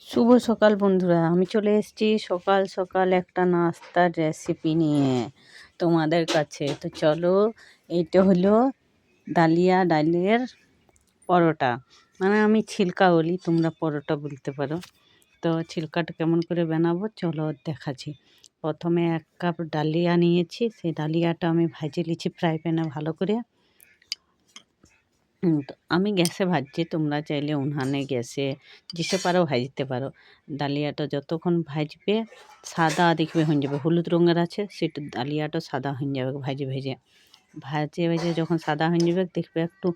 শুভ সকাল বন্ধুরা, আমি চলে এসেছি সকাল সকাল একটা নাস্তার রেসিপি নিয়ে তোমাদের কাছে। তো চলো, এইটা হলো ডালিয়া ডালের পরোটা, মানে আমি ছিলকা বলি, তোমরা পরোটা বলতে পারো। তো ছিলকাটা কেমন করে বানাবো চলো দেখাচ্ছি। প্রথমে 1 কাপ ডালিয়া নিয়েছি, সেই ডালিয়াটা আমি ভাজে নিয়েছি ফ্রাই প্যানে ভালো করে। তো আমি গ্যাসে ভাজছি, তোমরা চাইলে উনানে গ্যাসে যেসে পারো ভাজতে পারো। ডালিয়াটা যতক্ষণ ভাজবে সাদা দেখবে হয়ে যাবে, হলুদ রঙের আছে সেটা ডালিয়াটা সাদা হয়ে যাবে ভাজে ভেজে ভাজে ভেজে যখন সাদা হয়ে যাবে দেখবে একটু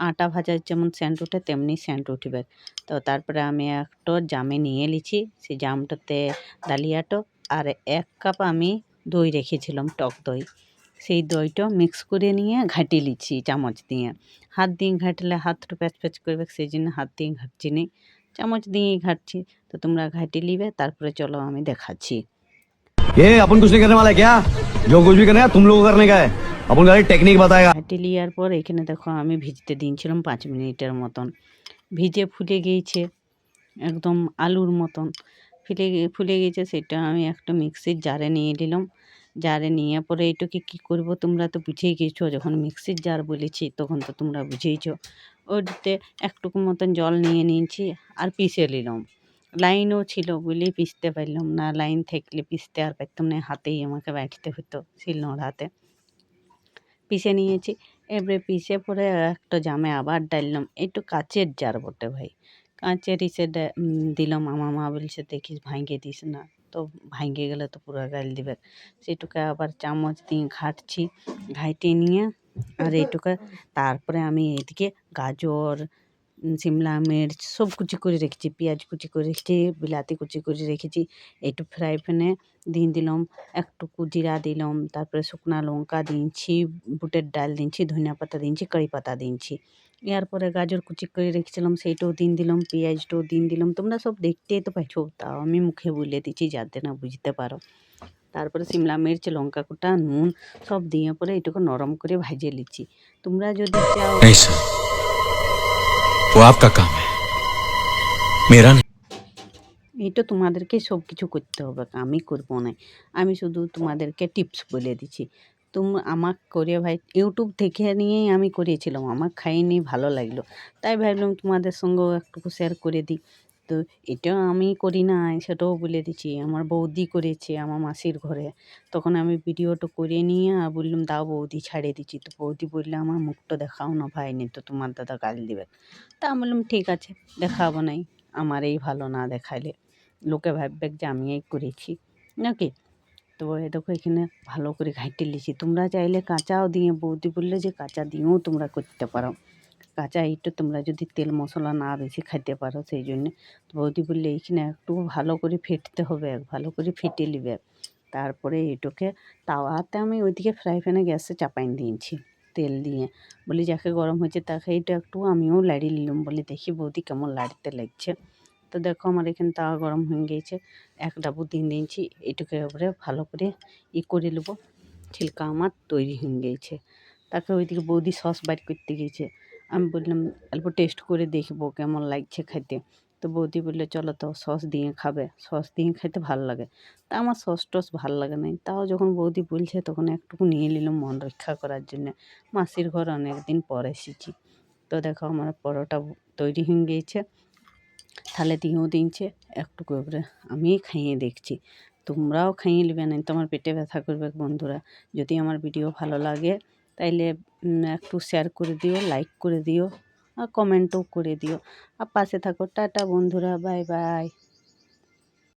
আটা ভাজার যেমন সেন্ট ওঠে তেমনি সেন্ট উঠবে। তো তারপরে আমি একটা জামে নিয়ে নিচ্ছি, সেই জামটাতে ডালিয়াটা আর 1 কাপ আমি দই রেখেছিলাম, টক দই। সেই দইটা মিক্স করে নিয়ে ঘাঁটি লিচ্ছি চামচ দিয়ে। হাত দিয়ে ঘাঁটলে হাতটা প্যাচ প্যাচ করবে, সেই জন্য হাত দিয়ে ঘাঁটছি নি, চামচ দিয়েই ঘাঁটছি। তো তোমরা ঘাঁটি লিবে, তারপরে চলো আমি দেখাচ্ছি। ये अपन कुछ नहीं करने वाला है क्या? जो कुछ भी करना है तुम लोगों को करने का है। अपन खाली टेक्निक बताएगा। ঘাঁটি লিয়ার পর এখানে দেখো আমি ভিজতে দিয়েছিলাম 5 মিনিটের মতন। ভিজে ফুলে গিয়েছে একদম আলুর মতন, ফুলে গিয়েছে। সেটা আমি একটা মিক্সির জারে নিয়ে নিলাম। জারে নিয়ে পরে এটাকে কী করব তোমরা তো বুঝেই গিয়েছো, যখন মিক্সির জার বলেছি তখন তো তোমরা বুঝেইছো। ওটাতে একটুকু মতন জল নিয়ে নিয়েছি আর পিষে নিলাম। লাইনও ছিল বলেই পিষতে পারলাম না, লাইন থাকলে পিষতে আর পারতাম না, হাতেই আমাকে বাটতে হতো শিলনোড়াতে। পিষে নিয়েছি, এবারে পিষে পরে একটা জামে আবার ডাললাম। একটু কাচের জার বটে ভাই, কাঁচের ইসে দিলাম। আমার মা বলছে দেখিস ভাঙিয়ে দিস না, তো ভাঙিয়ে গেলে তো পুরো গাল দিবে। সেটুকু আবার চামচ দিয়ে ঘাঁটছি, ঘাঁটিয়ে নিয়ে আর এইটুকু তারপরে আমি এদিকে গাজর, শিমলা মির্চ সব কুচি করে রেখেছি, পেঁয়াজ কুচি করে রেখেছি, বিলাতি কুচি করে রেখেছি। একটু ফ্রাই প্যানে দিয়ে দিলাম, একটুকু জিরা দিলাম, তারপরে শুকনা লঙ্কা দিয়েছি, বুটের ডাল দিয়েছি, ধনিয়া পাতা দিয়েছি, কারি পাতা দিয়েছি। এরপরে গাজর কুচি করে রেখেছিলাম সেইটাও দিন দিলাম, পেঁয়াজটাও দিন দিলাম। তোমরা সব দেখতেই তো পাচ্ছ, তাও আমি মুখে বলে দিচ্ছি যাতে না বুঝতে পারো। তারপরে শিমলা মির্চ, লঙ্কা কুটা, নুন সব দিয়ে পরে এটুকু নরম করে ভাজিয়ে নিচ্ছি। তোমরা যদি চাও नहीं सर, वो आपका काम है, मेरा नहीं। এটা তোমাদেরকে সব কিছু করতে হবে, আমি করবো না। আমি শুধু তোমাদেরকে টিপস বলে দিচ্ছি। আমার করে ভাই ইউটিউব থেকে নিয়েই আমি করেছিলাম, আমার খাইনি ভালো লাগলো, তাই ভাবলাম তোমাদের সঙ্গেও একটু শেয়ার করে দিই। তো এটাও আমি করি না সেটাও বলে দিচ্ছি, আমার বৌদি করেছে আমার মাসির ঘরে। তখন আমি ভিডিওটা করে নিয়ে আর বললাম দাও বৌদি ছাড়িয়ে দিচ্ছি। তো বৌদি বললে আমার মুখটা দেখাও না ভাই, নি তো তোমার দাদা গাল দিবে। তা আমি বললাম ঠিক আছে দেখাবো নাই, আমার এই ভালো না দেখাইলে লোকে ভাববে যে আমি এই করেছি নাকি। তো এ দেখো এখানে ভালো করে ঘাঁটে লিছি। তোমরা চাইলে কাঁচাও দিয়ে, বৌদি বললে যে কাঁচা দিয়েও তোমরা করতে পারো। কাঁচা এইটা তোমরা যদি তেল মশলা না বেশি খাইতে পারো সেই জন্যে। তো বৌদি বললে এইখানে একটু ভালো করে ফেটতে হবে, ভালো করে ফেটে নিবে। তারপরে এটাকে তাওয়াতে আমি ওইদিকে ফ্রাই প্যানে গ্যাসে চাপাই দিয়েছি তেল দিয়ে। বলি যাকে গরম হয়েছে তাকে এইটা একটু আমিও লাড়িয়ে নিলাম, বলি দেখি বৌদি কেমন লাড়তে লাগছে। তো দেখো আমার এখানে তাওয়া গরম হয়ে গিয়েছে, 1 ডাবু দিয়ে দিয়েছি। এটুকু এবারে ভালো করে করে নেবো। ছিলকা আমার তৈরি হয়ে গিয়েছে। তারপরে ওইদিকে বৌদি সস বাইর করতে গিয়েছে। আমি বললাম অল্প টেস্ট করে দেখবো কেমন লাগছে খেতে। তো বৌদি বললে চলো তো সস দিয়ে খাবে, সস দিয়ে খেতে ভালো লাগে। তা আমার সস টস ভালো লাগে নাই, তাও যখন বৌদি বলছে তখন একটুকু নিয়ে নিলাম মন রক্ষা করার জন্যে। মাসির ঘর অনেক দিন পর এসেছি। তো দেখো আমার পরোটা তৈরি হয়ে গিয়েছে, থালে দিয়েও দিয়েছে একটু করে। আমি খাইয়ে দেখছি, তোমরাও খাইয়ে নেবে, না তোমার পেটে ব্যথা করবে বন্ধুরা। যদি আমার ভিডিও ভালো লাগে তাইলে একটু শেয়ার করে দিও, লাইক করে দিও আর কমেন্টও করে দিও। আর পাশে থাকো। টাটা বন্ধুরা, বাই বাই।